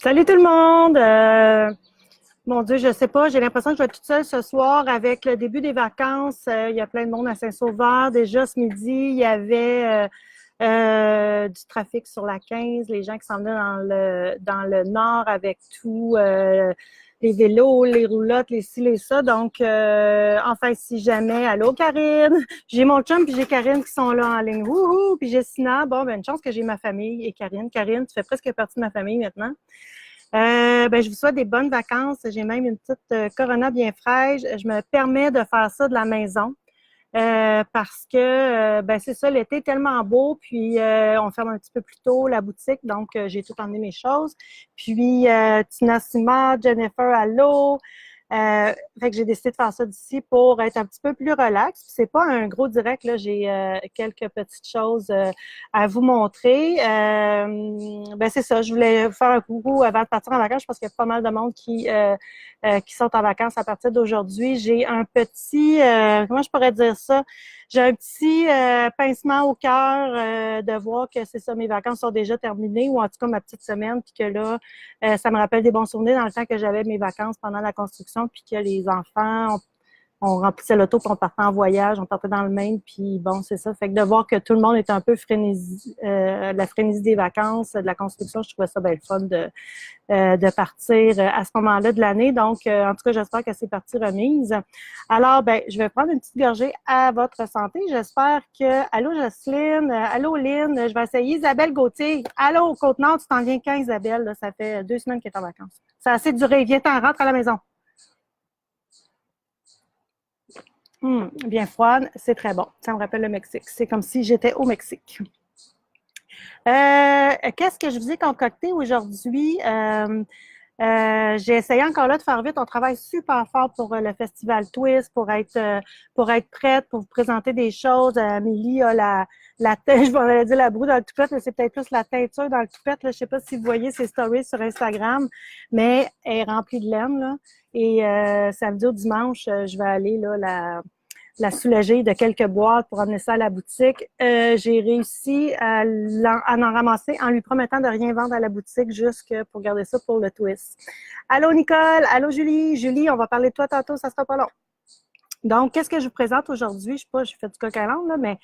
Salut tout le monde! Mon Dieu, je sais pas, j'ai l'impression que je vais être toute seule ce soir avec le début des vacances. Il y a plein de monde à Saint-Sauveur. Déjà ce midi, il y avait du trafic sur la 15, les gens qui s'en venaient dans le nord avec tout, les vélos, les roulottes, les ci, les ça. Donc, enfin, si jamais, allô Karine! J'ai mon chum puis j'ai Karine qui sont là en ligne. Wouhou! Puis j'ai Sina. Bon, ben une chance que j'ai ma famille et Karine. Karine, tu fais presque partie de ma famille maintenant. Ben, je vous souhaite des bonnes vacances. J'ai même une petite Corona bien fraîche. Je me permets de faire ça de la maison parce que ben, c'est ça, l'été est tellement beau. Puis on ferme un petit peu plus tôt la boutique, donc j'ai tout emmené mes choses. Puis Tina Sima, Jennifer, allô. Fait que j'ai décidé de faire ça d'ici pour être un petit peu plus relax. Puis c'est pas un gros direct, là, j'ai quelques petites choses à vous montrer. Ben c'est ça, je voulais vous faire un coucou avant de partir en vacances parce qu'il y a pas mal de monde qui sont en vacances à partir d'aujourd'hui. J'ai un petit, comment je pourrais dire ça? J'ai un petit pincement au cœur de voir que c'est ça, mes vacances sont déjà terminées ou en tout cas ma petite semaine, puis que là, ça me rappelle des bons souvenirs dans le temps que j'avais mes vacances pendant la construction, puis que les enfants, on remplissait l'auto, puis on partait en voyage, on partait dans le Maine, puis bon, c'est ça. Fait que de voir que tout le monde est un peu frénésie, la frénésie des vacances, de la construction, je trouvais ça bien le fun de partir à ce moment-là de l'année. Donc, en tout cas, j'espère que c'est partie remise. Alors, ben, je vais prendre une petite gorgée à votre santé. J'espère que... Allô, Jocelyne. Allô, Lynn. Je vais essayer. Isabelle Gauthier. Allô, Côte-Nord, tu t'en viens quand, Isabelle? Là, ça fait 2 semaines qu'elle est en vacances. Ça a assez duré. Viens-t'en, rentre à la maison. Bien froide, c'est très bon. Ça me rappelle le Mexique. C'est comme si j'étais au Mexique. Qu'est-ce que je vous ai concocté aujourd'hui? J'ai essayé encore là de faire vite. On travaille super fort pour le festival Twist, pour être prête, pour vous présenter des choses. Amélie a la tête, je vais dire la broue dans le toupette, mais c'est peut-être plus la teinture dans le toupette. Là. Je sais pas si vous voyez ses stories sur Instagram, mais elle est remplie de laine. Là. Et samedi au dimanche, je vais aller là, la soulager de quelques boîtes pour emmener ça à la boutique. J'ai réussi à en ramasser en lui promettant de rien vendre à la boutique, juste pour garder ça pour le twist. Allô Nicole, allô Julie. Julie, on va parler de toi tantôt, ça sera pas long. Donc, qu'est-ce que je vous présente aujourd'hui? Je sais pas, je fais du coq à l'âne, là, mais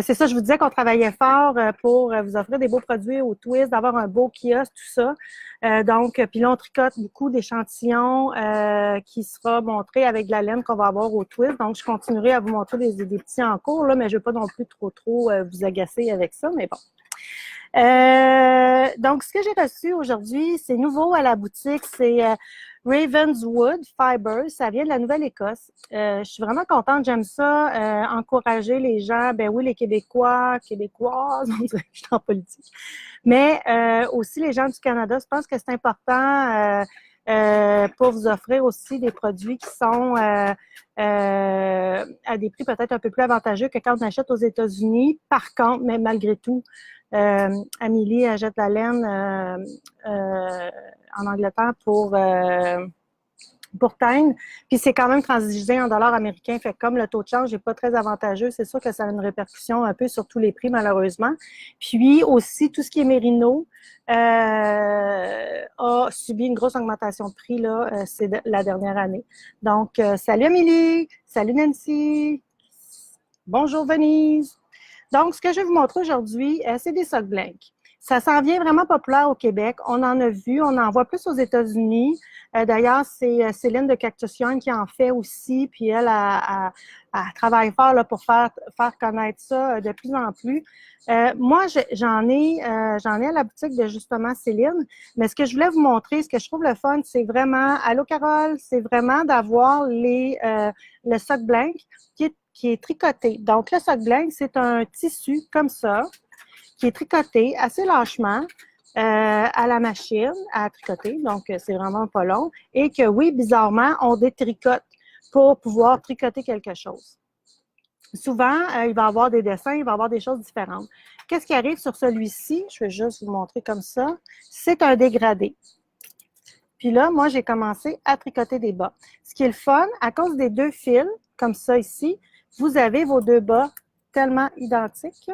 c'est ça, je vous disais qu'on travaillait fort pour vous offrir des beaux produits au Twist, d'avoir un beau kiosque, tout ça. Donc, puis là, on tricote beaucoup d'échantillons qui sera montré avec de la laine qu'on va avoir au Twist. Donc, je continuerai à vous montrer des petits en cours, là, mais je ne vais pas non plus trop vous agacer avec ça, mais bon. Donc, ce que j'ai reçu aujourd'hui, c'est nouveau à la boutique, c'est Ravenswood Fibers. Ça vient de la Nouvelle-Écosse. Je suis vraiment contente, j'aime ça, encourager les gens, ben oui, les Québécois, Québécoises, on dirait que je suis en politique, mais aussi les gens du Canada. Je pense que c'est important pour vous offrir aussi des produits qui sont à des prix peut-être un peu plus avantageux que quand on achète aux États-Unis. Par contre, mais malgré tout, Amélie achète la laine en Angleterre pour teindre. Puis c'est quand même transigé en dollars américains. Fait que comme le taux de change n'est pas très avantageux, c'est sûr que ça a une répercussion un peu sur tous les prix, malheureusement. Puis aussi, tout ce qui est mérino a subi une grosse augmentation de prix là, c'est la dernière année. Donc, salut Amélie, salut Nancy, bonjour Venise. Donc, ce que je vais vous montrer aujourd'hui, c'est des sock blanks. Ça s'en vient vraiment populaire au Québec. On en a vu, on en voit plus aux États-Unis. D'ailleurs, c'est Céline de Cactus Young qui en fait aussi, puis elle travaille fort là, pour faire connaître ça de plus en plus. Moi, j'en ai à la boutique de justement Céline, mais ce que je voulais vous montrer, ce que je trouve le fun, c'est vraiment, allô Carole, c'est vraiment d'avoir le sock blank qui est tricoté. Donc, le sock blank, c'est un tissu comme ça, qui est tricoté assez lâchement à la machine à tricoter. Donc, c'est vraiment pas long. Et que, oui, bizarrement, on détricote pour pouvoir tricoter quelque chose. Souvent, il va y avoir des dessins, il va y avoir des choses différentes. Qu'est-ce qui arrive sur celui-ci? Je vais juste vous montrer comme ça. C'est un dégradé. Puis là, moi, j'ai commencé à tricoter des bas. Ce qui est le fun, à cause des deux fils, comme ça ici, vous avez vos deux bas tellement identiques.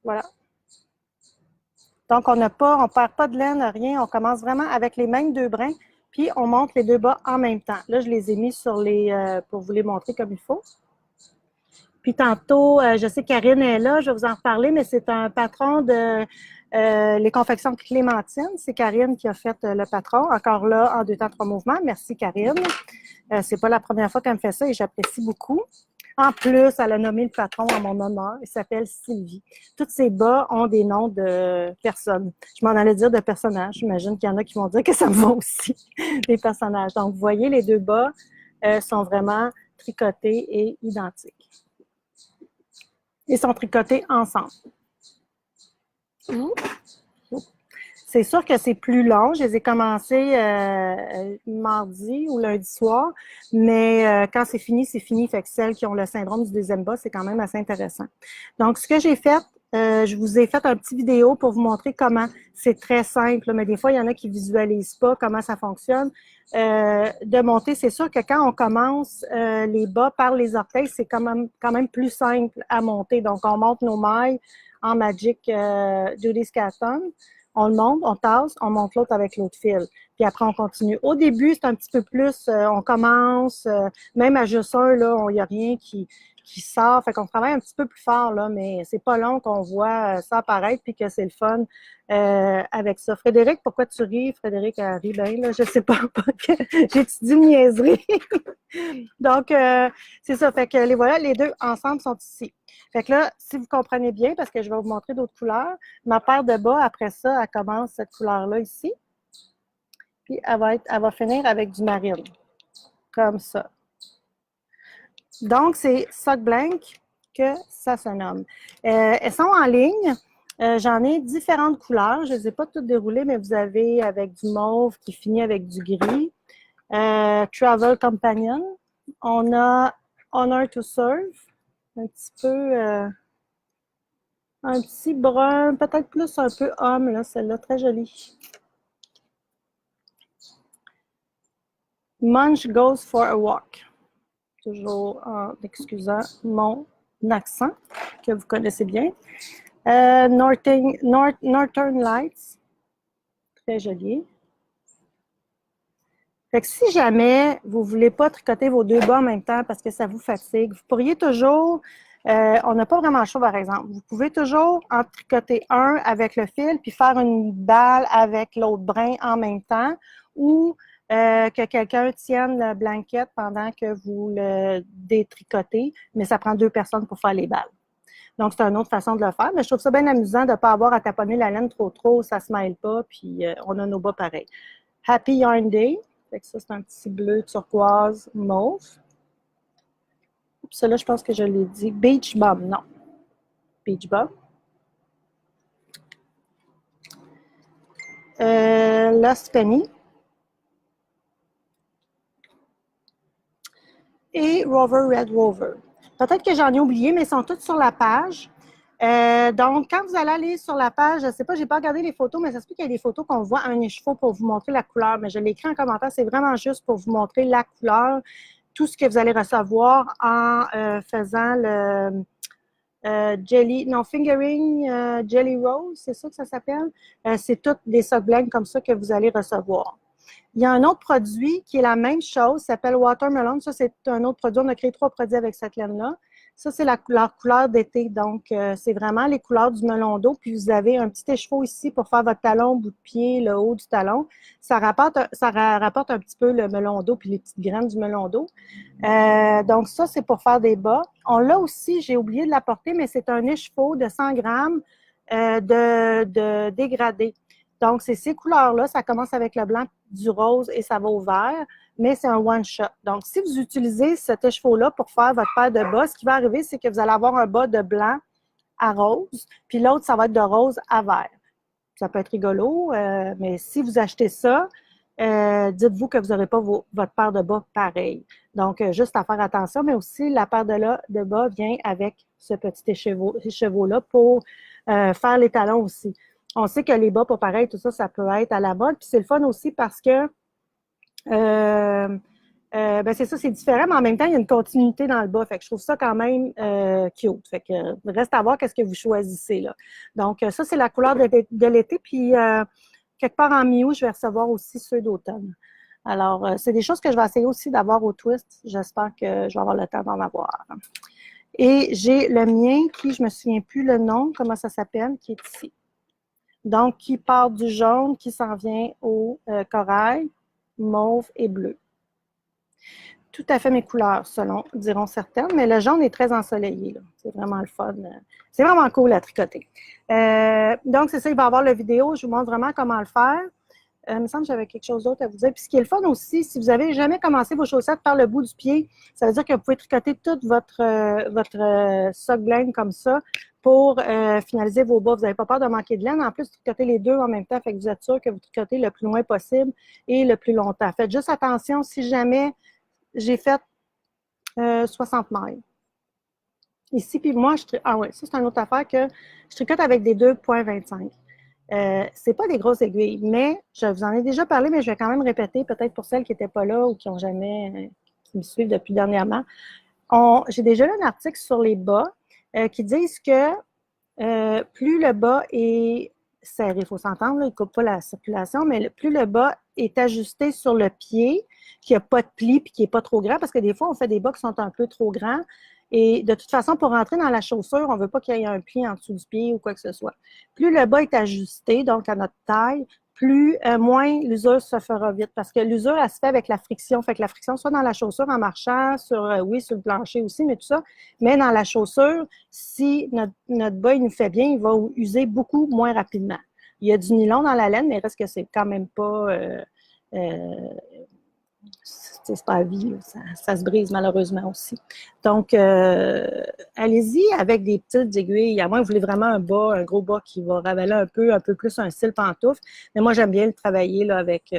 Voilà. Donc, on perd pas de laine, rien. On commence vraiment avec les mêmes 2 brins, puis on monte les 2 bas en même temps. Là, je les ai mis pour vous les montrer comme il faut. Puis tantôt, je sais que Karine est là, je vais vous en reparler, mais c'est un patron de les confections Clémentine. C'est Karine qui a fait le patron. Encore là, en 2 temps, 3 mouvements. Merci, Karine. C'est pas la première fois qu'elle me fait ça et j'apprécie beaucoup. En plus, elle a nommé le patron en mon honneur. Il s'appelle Sylvie. Tous ces bas ont des noms de personnes. Je m'en allais dire de personnages. J'imagine qu'il y en a qui vont dire que ça me va aussi, des personnages. Donc, vous voyez, les 2 bas sont vraiment tricotés et identiques. Ils sont tricotés ensemble. C'est sûr que c'est plus long. Je les ai commencés mardi ou lundi soir, mais quand c'est fini, c'est fini. Fait que celles qui ont le syndrome du deuxième bas, c'est quand même assez intéressant. Donc, ce que j'ai fait, je vous ai fait un petit vidéo pour vous montrer comment. C'est très simple, mais des fois, il y en a qui visualisent pas comment ça fonctionne. De monter, c'est sûr que quand on commence les bas par les orteils, c'est quand même plus simple à monter. Donc, on monte nos mailles en Magic Judy Scatton. On le monte, on tasse, on monte l'autre avec l'autre fil. Puis après, on continue. Au début, c'est un petit peu plus, on commence, même à juste un, là, il n'y a rien qui sort. Fait qu'on travaille un petit peu plus fort, là, mais c'est pas long qu'on voit ça apparaître puis que c'est le fun avec ça. Frédéric, pourquoi tu ris? Frédéric, elle rit bien, là, je sais pas, j'étudie une niaiserie. Donc, c'est ça. Fait que les voilà, les 2 ensemble sont ici. Fait que là, si vous comprenez bien, parce que je vais vous montrer d'autres couleurs, ma paire de bas, après ça, elle commence cette couleur-là ici. Puis, elle va finir avec du marine. Comme ça. Donc, c'est Sock Blank que ça se nomme. Elles sont en ligne. J'en ai différentes couleurs. Je ne les ai pas toutes déroulées, mais vous avez avec du mauve qui finit avec du gris. Travel Companion. On a Honor to Serve. Un petit peu... un petit brun, peut-être plus un peu homme, là, celle-là, très jolie. Munch Goes for a Walk. Toujours en excusant mon accent, que vous connaissez bien. Northern Lights. Très joli. Fait que si jamais vous ne voulez pas tricoter vos 2 bas en même temps parce que ça vous fatigue, vous pourriez toujours... on n'a pas vraiment le choix, par exemple. Vous pouvez toujours en tricoter un avec le fil puis faire une balle avec l'autre brin en même temps ou que quelqu'un tienne la blanquette pendant que vous le détricotez, mais ça prend 2 personnes pour faire les balles. Donc, c'est une autre façon de le faire, mais je trouve ça bien amusant de ne pas avoir à taponner la laine trop, ça ne se mêle pas, puis on a nos bas pareils. Happy Yarn Day. Fait que ça, c'est un petit bleu turquoise mauve. Celui-là, je pense que je l'ai dit. Beach Bum, non. Beach Bum. Lost Penny. Et Rover Red Rover. Peut-être que j'en ai oublié, mais ils sont tous sur la page. Donc, quand vous allez aller sur la page, je ne sais pas, je n'ai pas regardé les photos, mais ça se peut qu'il y ait des photos qu'on voit un écheveau pour vous montrer la couleur. Mais je l'ai écrit en commentaire, c'est vraiment juste pour vous montrer la couleur, tout ce que vous allez recevoir en faisant le Fingering Jelly Rose, c'est ça que ça s'appelle. C'est toutes des sock blancs comme ça que vous allez recevoir. Il y a un autre produit qui est la même chose, s'appelle Watermelon. Ça, c'est un autre produit. On a créé 3 produits avec cette laine-là. Ça, c'est leur couleur d'été. Donc, c'est vraiment les couleurs du melon d'eau. Puis, vous avez un petit écheveau ici pour faire votre talon, bout de pied, le haut du talon. Ça rapporte un petit peu le melon d'eau puis les petites graines du melon d'eau. Donc, ça, c'est pour faire des bas. On l'a aussi, j'ai oublié de l'apporter, mais c'est un écheveau de 100 grammes de dégradé. Donc, c'est ces couleurs-là. Ça commence avec le blanc, du rose et ça va au vert, mais c'est un one-shot. Donc, si vous utilisez cet écheveau-là pour faire votre paire de bas, ce qui va arriver, c'est que vous allez avoir un bas de blanc à rose, puis l'autre, ça va être de rose à vert. Ça peut être rigolo, mais si vous achetez ça, dites-vous que vous n'aurez pas votre paire de bas pareil. Donc, juste à faire attention, mais aussi la paire de bas vient avec ce petit écheveau-là pour faire les talons aussi. On sait que les bas pas pareil, tout ça, ça peut être à la mode. Puis c'est le fun aussi parce que ben c'est ça, c'est différent, mais en même temps, il y a une continuité dans le bas. Fait que je trouve ça quand même cute. Fait que reste à voir qu'est-ce que vous choisissez là. Donc, ça, c'est la couleur de l'été. Puis, quelque part en mi-août, je vais recevoir aussi ceux d'automne. Alors, c'est des choses que je vais essayer aussi d'avoir au twist. J'espère que je vais avoir le temps d'en avoir. Et j'ai le mien qui, je me souviens plus le nom, comment ça s'appelle, qui est ici. Donc, qui part du jaune, qui s'en vient au corail, mauve et bleu. Tout à fait mes couleurs, selon, diront certaines, mais le jaune est très ensoleillé. C'est vraiment le fun. C'est vraiment cool à tricoter. Donc, c'est ça, il va y avoir la vidéo. Je vous montre vraiment comment le faire. Il me semble que j'avais quelque chose d'autre à vous dire. Puis ce qui est le fun aussi, si vous n'avez jamais commencé vos chaussettes par le bout du pied, ça veut dire que vous pouvez tricoter toute votre sock laine comme ça pour finaliser vos bas. Vous n'avez pas peur de manquer de laine. En plus, tricotez les deux en même temps, fait que vous êtes sûr que vous tricotez le plus loin possible et le plus longtemps. Faites juste attention si jamais j'ai fait 60 mailles. Ici, puis moi, ah ouais, ça c'est une autre affaire que je tricote avec des 2,25. C'est pas des grosses aiguilles, mais je vous en ai déjà parlé, mais je vais quand même répéter, peut-être pour celles qui n'étaient pas là ou qui ont jamais, qui me suivent depuis dernièrement. J'ai déjà lu un article sur les bas qui disent que plus le bas est serré, il faut s'entendre, il ne coupe pas la circulation, mais plus le bas est ajusté sur le pied, qu'il n'y a pas de pli et qui n'est pas trop grand, parce que des fois, on fait des bas qui sont un peu trop grands. Et de toute façon, pour rentrer dans la chaussure, on ne veut pas qu'il y ait un pli en dessous du pied ou quoi que ce soit. Plus le bas est ajusté, donc à notre taille, moins l'usure se fera vite. Parce que l'usure, elle se fait avec la friction. Fait que la friction, soit dans la chaussure en marchant, oui, sur le plancher aussi, mais tout ça. Mais dans la chaussure, si notre bas, il nous fait bien, il va user beaucoup moins rapidement. Il y a du nylon dans la laine, mais il reste que c'est quand même pas... c'est pas à vie, ça se brise malheureusement aussi. Donc, allez-y avec des petites aiguilles, à moins que vous voulez vraiment un gros bas qui va ravaler un peu plus un style pantoufle. Mais moi, j'aime bien le travailler là, avec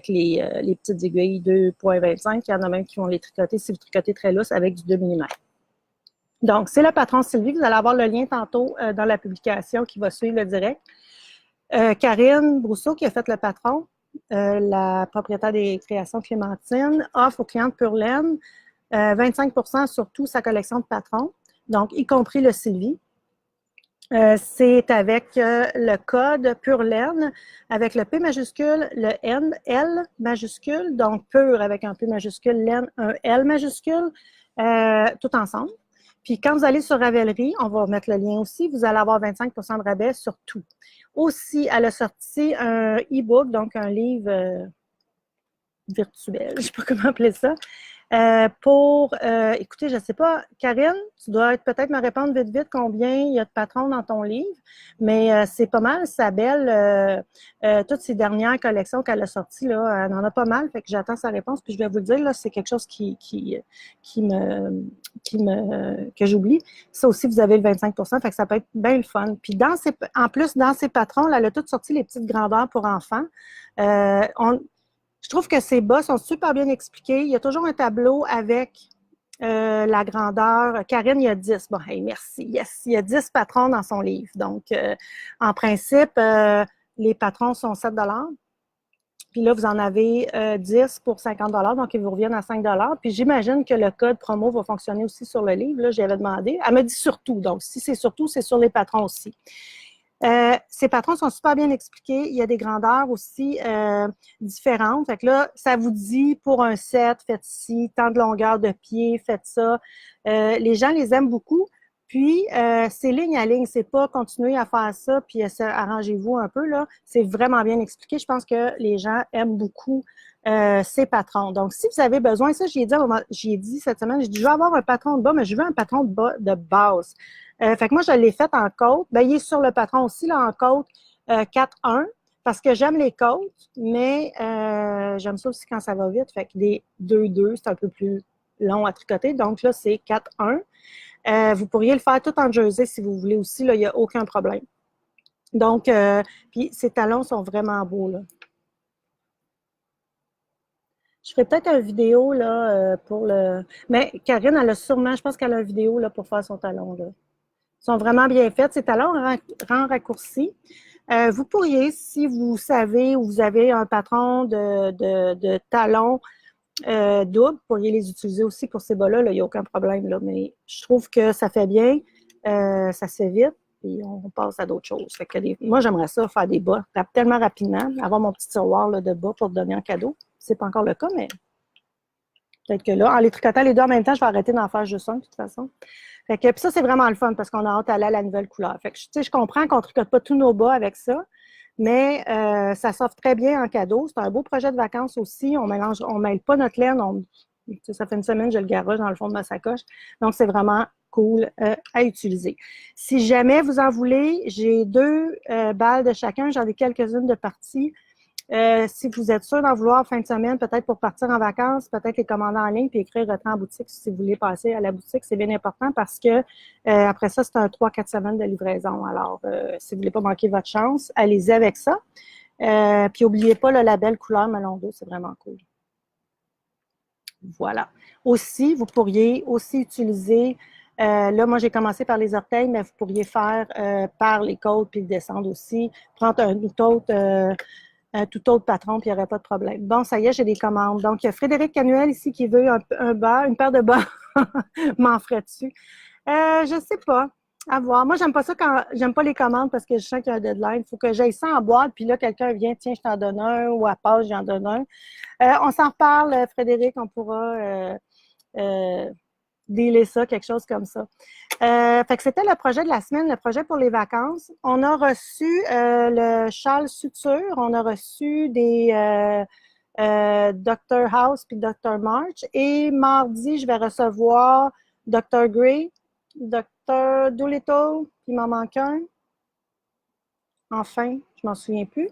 les petites aiguilles 2,25. Il y en a même qui vont les tricoter, si vous tricotez très lousse, avec du 2 mm. Donc, c'est le patron Sylvie. Vous allez avoir le lien tantôt dans la publication qui va suivre le direct. Karine Brousseau, qui a fait le patron, la propriétaire des créations Clémentine, offre aux clientes Pure Laine 25% sur toute sa collection de patrons, donc y compris le Sylvie. C'est avec le code Pure Laine, avec le P majuscule, le N, L majuscule, donc Pure avec un P majuscule, Laine, un L majuscule, tout ensemble. Puis quand vous allez sur Ravelry, on va mettre le lien aussi, vous allez avoir 25% de rabais sur tout. Aussi, elle a sorti un e-book, donc un livre virtuel, je ne sais pas comment appeler ça, écoutez, je ne sais pas, Karine, tu dois peut-être me répondre vite combien il y a de patrons dans ton livre, mais c'est pas mal, sa belle, toutes ses dernières collections qu'elle a sorties, là, elle en a pas mal, fait que j'attends sa réponse, puis je vais vous le dire, là, c'est quelque chose que j'oublie. Ça aussi, vous avez le 25%, fait que ça peut être bien le fun. Puis en plus, dans ses patrons, là, elle a toutes sorti les petites grandeurs pour enfants. Je trouve que ces bas sont super bien expliqués. Il y a toujours un tableau avec la grandeur. Karine, il y a 10. Bon, hey, merci. Yes, il y a 10 patrons dans son livre. Donc, en principe, les patrons sont 7 $. Puis là, vous en avez 10 pour 50 $, donc ils vous reviennent à 5 $. Puis j'imagine que le code promo va fonctionner aussi sur le livre. Là, j'avais demandé. Elle m'a dit surtout. Donc, si c'est surtout, c'est sur les patrons aussi. Ces patrons sont super bien expliqués. Il y a des grandeurs aussi différentes. Fait que là, ça vous dit pour un set, faites ci, tant de longueur de pied, faites ça. Les gens les aiment beaucoup. Puis, c'est ligne à ligne. C'est pas continuer à faire ça, puis arrangez-vous un peu, là. C'est vraiment bien expliqué. Je pense que les gens aiment beaucoup ces patrons. Donc, si vous avez besoin, ça, j'ai dit cette semaine, j'ai dit, je veux avoir un patron de bas, mais je veux un patron de bas de base. Fait que moi, je l'ai fait en côte. Ben, il est sur le patron aussi, là, en côte 4-1, parce que j'aime les côtes, mais j'aime ça aussi quand ça va vite. Fait que des 2-2, c'est un peu plus long à tricoter. Donc là, c'est 4-1. Vous pourriez le faire tout en jersey si vous voulez aussi. Là, il n'y a aucun problème. Donc, puis ces talons sont vraiment beaux, là. Je ferai peut-être une vidéo, là, pour le... Mais Karine, elle a sûrement, je pense qu'elle a une vidéo, là, pour faire son talon, là. Ils sont vraiment bien faits. Ces talons rang raccourcis. Vous pourriez, si vous savez ou vous avez un patron de talons doubles, vous pourriez les utiliser aussi pour ces bas-là, il n'y a aucun problème, là, mais je trouve que ça fait bien, ça se fait vite, puis on passe à d'autres choses. Fait que moi, j'aimerais ça, faire des bas tellement rapidement, avoir mon petit tiroir là, de bas pour te donner en cadeau. C'est pas encore le cas, mais peut-être que là, en les tricotant les deux en même temps, je vais arrêter d'en faire juste un, de toute façon. Fait que, puis ça, c'est vraiment le fun parce qu'on a hâte d'aller à la nouvelle couleur. Fait que, tu sais, je comprends qu'on ne tricote pas tous nos bas avec ça, mais ça s'offre très bien en cadeau. C'est un beau projet de vacances aussi. On ne mêle pas notre laine. Ça fait une semaine que je le garoche dans le fond de ma sacoche. Donc, c'est vraiment cool à utiliser. Si jamais vous en voulez, j'ai 2 balles de chacun. J'en ai quelques-unes de parties. Si vous êtes sûr d'en vouloir fin de semaine, peut-être pour partir en vacances, peut-être les commander en ligne puis écrire retrait en boutique si vous voulez passer à la boutique, c'est bien important parce que après ça, c'est un 3-4 semaines de livraison. Alors, si vous voulez pas manquer votre chance, allez-y avec ça. Puis n'oubliez pas le label couleur melon d'eau, c'est vraiment cool. Voilà. Aussi, vous pourriez aussi utiliser, là, moi, j'ai commencé par les orteils, mais vous pourriez faire par les côtes puis descendre aussi. Prendre un tout autre patron, puis il n'y aurait pas de problème. Bon, ça y est, j'ai des commandes. Donc, il y a Frédéric Canuel ici qui veut un bas, une paire de bas. M'en ferait dessus. Je sais pas. À voir. Moi, j'aime pas les commandes parce que je sens qu'il y a un deadline. Il faut que j'aille ça en boîte, puis là, quelqu'un vient, tiens, je t'en donne un, ou à part, j'en donne un. On s'en reparle, Frédéric, on pourra dealer ça, quelque chose comme ça. Fait que c'était le projet de la semaine, le projet pour les vacances. On a reçu le châle suture, on a reçu des Dr. House puis Dr. March. Et mardi, je vais recevoir Dr. Gray, Dr. Doolittle, puis il m'en manque un. Enfin, je m'en souviens plus.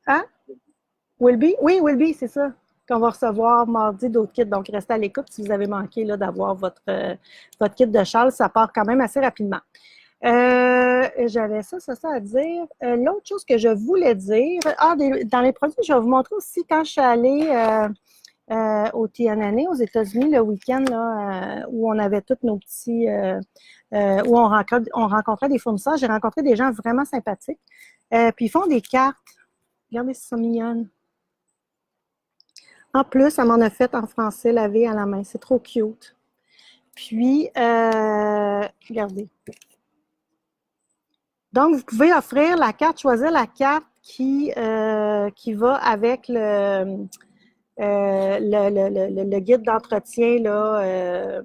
Hein? Wilby? Oui, Wilby, c'est ça. Qu'on va recevoir mardi d'autres kits. Donc, restez à l'écoute si vous avez manqué d'avoir votre kit de châle. Ça part quand même assez rapidement. J'avais ça à dire. L'autre chose que je voulais dire, dans les produits, je vais vous montrer aussi quand je suis allée au TNNA aux États-Unis le week-end où on avait tous nos petits, où on rencontrait des fournisseurs. J'ai rencontré des gens vraiment sympathiques. Puis ils font des cartes. Regardez, c'est ça mignonne. En plus, elle m'en a fait en français, lavé à la main. C'est trop cute. Puis, regardez. Donc, vous pouvez offrir la carte, choisir la carte qui va avec le guide d'entretien, là,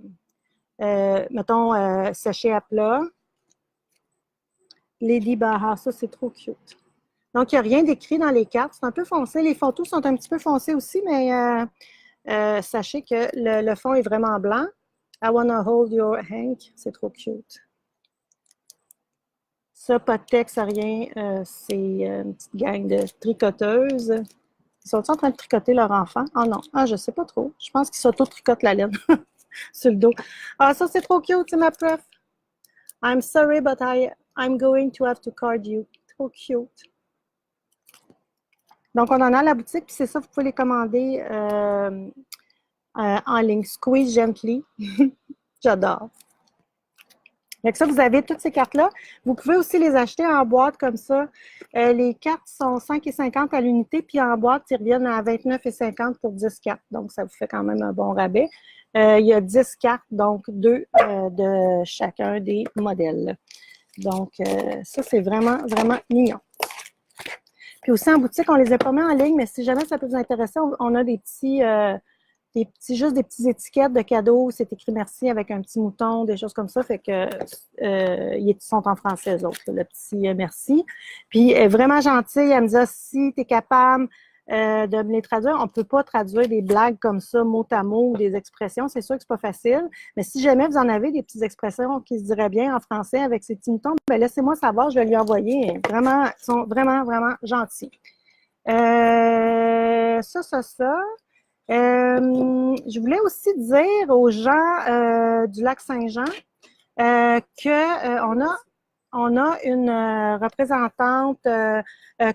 mettons, séché à plat. Lady Baha, ça, c'est trop cute. Donc, il n'y a rien d'écrit dans les cartes. C'est un peu foncé. Les photos sont un petit peu foncées aussi, mais sachez que le fond est vraiment blanc. I wanna hold your Hank. C'est trop cute. Ça, pas de texte, rien. C'est une petite gang de tricoteuses. Ils sont en train de tricoter leur enfant? Ah non. Ah, je sais pas trop. Je pense qu'ils s'auto-tricotent la laine sur le dos. Ah, ça, c'est trop cute, c'est ma prof. I'm sorry, but I'm going to have to card you. Trop cute. Donc, on en a à la boutique, puis c'est ça, vous pouvez les commander en ligne. Squeeze Gently. J'adore. Donc ça, vous avez toutes ces cartes-là. Vous pouvez aussi les acheter en boîte comme ça. Les cartes sont 5,50 à l'unité, puis en boîte, ils reviennent à 29,50 pour 10 cartes. Donc, ça vous fait quand même un bon rabais. Il y a 10 cartes, donc 2 de chacun des modèles. Donc, ça, c'est vraiment, vraiment mignon. Puis aussi, en boutique, on ne les a pas mis en ligne, mais si jamais ça peut vous intéresser, on a juste des petites étiquettes de cadeaux. C'est écrit merci avec un petit mouton, des choses comme ça. Fait que ils sont en français, les autres, le petit merci. Puis, elle est vraiment gentille. Elle me dit, si tu es capable de me les traduire, on ne peut pas traduire des blagues comme ça, mot à mot, ou des expressions. C'est sûr que c'est pas facile. Mais si jamais vous en avez des petites expressions qui se diraient bien en français avec ces petits moutons, ben laissez-moi savoir, je vais lui envoyer. Vraiment, ils sont vraiment, vraiment gentils. Ça. Je voulais aussi dire aux gens du lac Saint-Jean qu'on a une représentante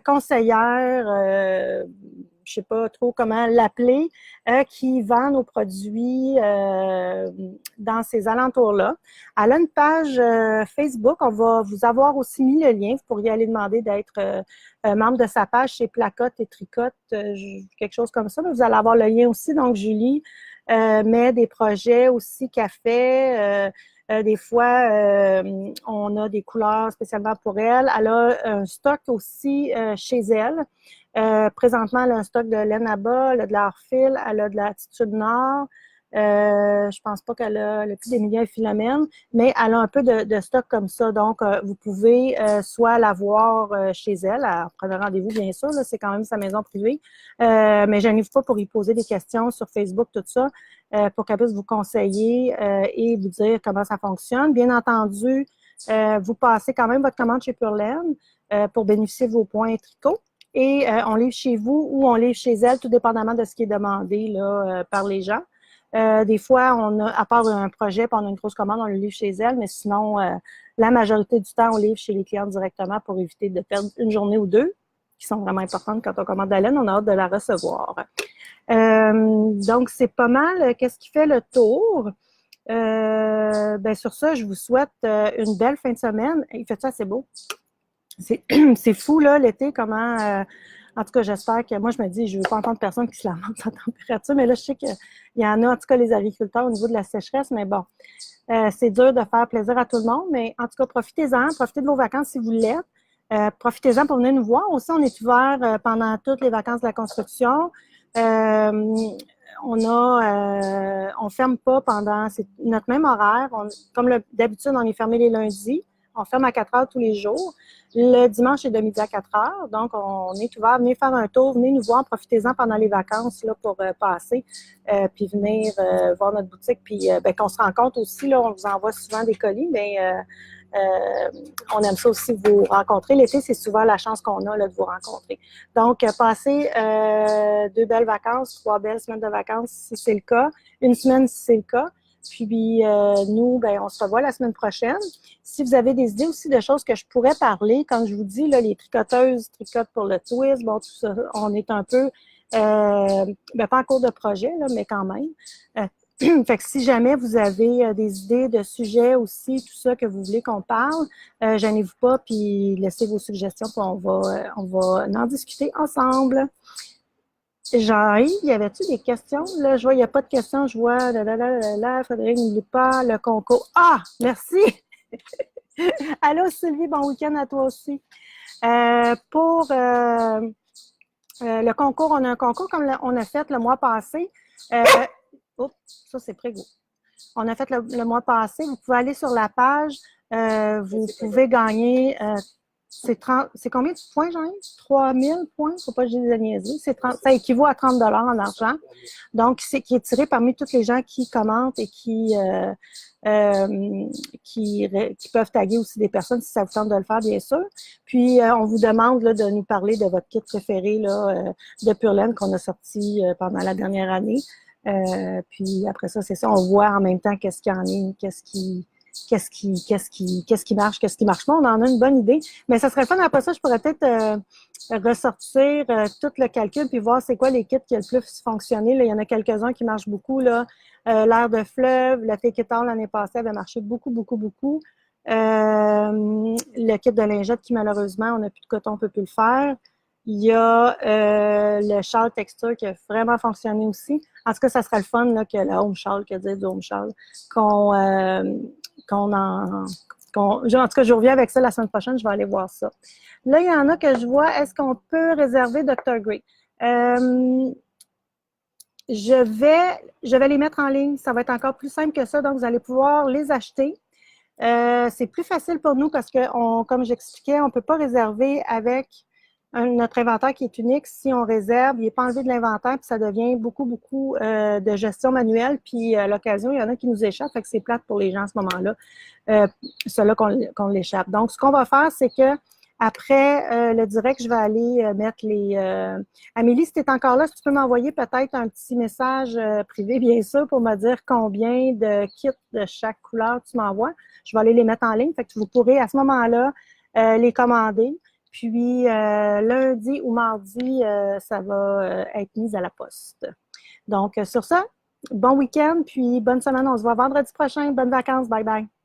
conseillère je sais pas trop comment l'appeler, qui vend nos produits dans ces alentours-là. Elle a une page Facebook. On va vous avoir aussi mis le lien. Vous pourriez aller demander d'être membre de sa page chez Placotte et Tricotte, quelque chose comme ça. Mais vous allez avoir le lien aussi. Donc, Julie met des projets aussi qu'elle fait. Des fois, on a des couleurs spécialement pour elle. Elle a un stock aussi chez elle. Présentement, elle a un stock de laine à bas, elle a de l'Arfil, elle a de l'Attitude Nord. Je pense pas qu'elle a le plus d'Emilia et Philomène, mais elle a un peu de stock comme ça. Donc, vous pouvez soit la voir chez elle, prenez rendez-vous, bien sûr, là, c'est quand même sa maison privée. Mais gênez-vous pas pour y poser des questions sur Facebook, tout ça, pour qu'elle puisse vous conseiller et vous dire comment ça fonctionne. Bien entendu, vous passez quand même votre commande chez Pure Laine pour bénéficier de vos points tricot. Et on livre chez vous ou on livre chez elle, tout dépendamment de ce qui est demandé là, par les gens. Des fois, on a, à part un projet, puis on a une grosse commande, on le livre chez elle, mais sinon, la majorité du temps, on livre chez les clients directement pour éviter de perdre une journée ou deux, qui sont vraiment importantes quand on commande la laine, on a hâte de la recevoir. Donc, c'est pas mal. Qu'est-ce qui fait le tour? Ben sur ça, je vous souhaite une belle fin de semaine. Il fait ça assez beau. C'est fou, là, l'été, comment... en tout cas, j'espère que... Moi, je me dis, je ne veux pas entendre personne qui se lamente sa température, mais là, je sais qu'il y en a, en tout cas, les agriculteurs au niveau de la sécheresse, mais bon, c'est dur de faire plaisir à tout le monde, mais en tout cas, profitez-en, profitez de vos vacances si vous l'êtes. Profitez-en pour venir nous voir. Aussi, on est ouvert pendant toutes les vacances de la construction. On ferme pas pendant... C'est notre même horaire. Comme d'habitude, on est fermé les lundis. On ferme à 4 heures tous les jours. Le dimanche, c'est de midi à 4 heures. Donc, on est ouvert. Venez faire un tour, venez nous voir, profitez-en pendant les vacances là, pour passer, puis venir voir notre boutique. Puis, qu'on se rencontre aussi. Là, on vous envoie souvent des colis, mais on aime ça aussi vous rencontrer. L'été, c'est souvent la chance qu'on a là, de vous rencontrer. Donc, passez 2 belles vacances, 3 belles semaines de vacances si c'est le cas, une semaine si c'est le cas. Puis nous, ben, on se revoit la semaine prochaine. Si vous avez des idées aussi de choses que je pourrais parler, comme je vous dis, là, les tricoteuses tricotent pour le twist, bon, tout ça, on est un peu, ben, pas en cours de projet, là, mais quand même. Fait que si jamais vous avez des idées de sujets aussi, tout ça que vous voulez qu'on parle, gênez-vous pas, puis laissez vos suggestions, puis on va en discuter ensemble. Jean-Yves, y avait-tu des questions? Là, je vois, il n'y a pas de questions. Je vois, Frédéric, n'oublie pas le concours. Ah, merci! Allô, Sylvie, bon week-end à toi aussi. Pour le concours, on a un concours comme on a fait le mois passé. Oups, ça, c'est très gros. On a fait le mois passé. Vous pouvez aller sur la page. Vous pouvez gagner... c'est combien de points, Jean-Yves? 3000 points? Faut pas que je dise de niaiser. Ça équivaut à 30 $ en argent. Donc, qui est tiré parmi tous les gens qui commentent et qui peuvent taguer aussi des personnes si ça vous tente de le faire, bien sûr. Puis, on vous demande là, de nous parler de votre kit préféré là, de Pure Laine qu'on a sorti pendant la dernière année. Puis, après ça, c'est ça. On voit en même temps qu'est-ce qu'il y en est, qu'est-ce qui marche, qu'est-ce qui marche pas. On en a une bonne idée. Mais ça serait fun. Après ça, je pourrais peut-être ressortir tout le calcul puis voir c'est quoi les kits qui ont le plus fonctionné. Là, il y en a quelques-uns qui marchent beaucoup. Là. L'air de fleuve, le Tékétor l'année passée avait marché beaucoup, beaucoup, beaucoup. Le kit de lingette qui, malheureusement, on n'a plus de coton, on ne peut plus le faire. Il y a le châle texture qui a vraiment fonctionné aussi. En tout cas, ça serait le fun là, que le home châle, que dire du home châle, en tout cas, je reviens avec ça la semaine prochaine, je vais aller voir ça. Là, il y en a que je vois, est-ce qu'on peut réserver Dr. Grey? Je vais les mettre en ligne, ça va être encore plus simple que ça, donc vous allez pouvoir les acheter. C'est plus facile pour nous parce que, comme j'expliquais, on ne peut pas réserver avec notre inventaire qui est unique. Si on réserve, il n'est pas enlevé de l'inventaire, puis ça devient beaucoup, beaucoup de gestion manuelle. Puis à l'occasion, il y en a qui nous échappent, fait que c'est plate pour les gens à ce moment-là, ceux-là qu'on l'échappe. Donc, ce qu'on va faire, c'est que après le direct, je vais aller mettre les... Amélie, si tu es encore là, si tu peux m'envoyer peut-être un petit message privé, bien sûr, pour me dire combien de kits de chaque couleur tu m'envoies. Je vais aller les mettre en ligne, fait que vous pourrez à ce moment-là les commander. Puis lundi ou mardi, ça va être mis à la poste. Donc, sur ça, bon week-end, puis bonne semaine. On se voit vendredi prochain. Bonnes vacances. Bye bye.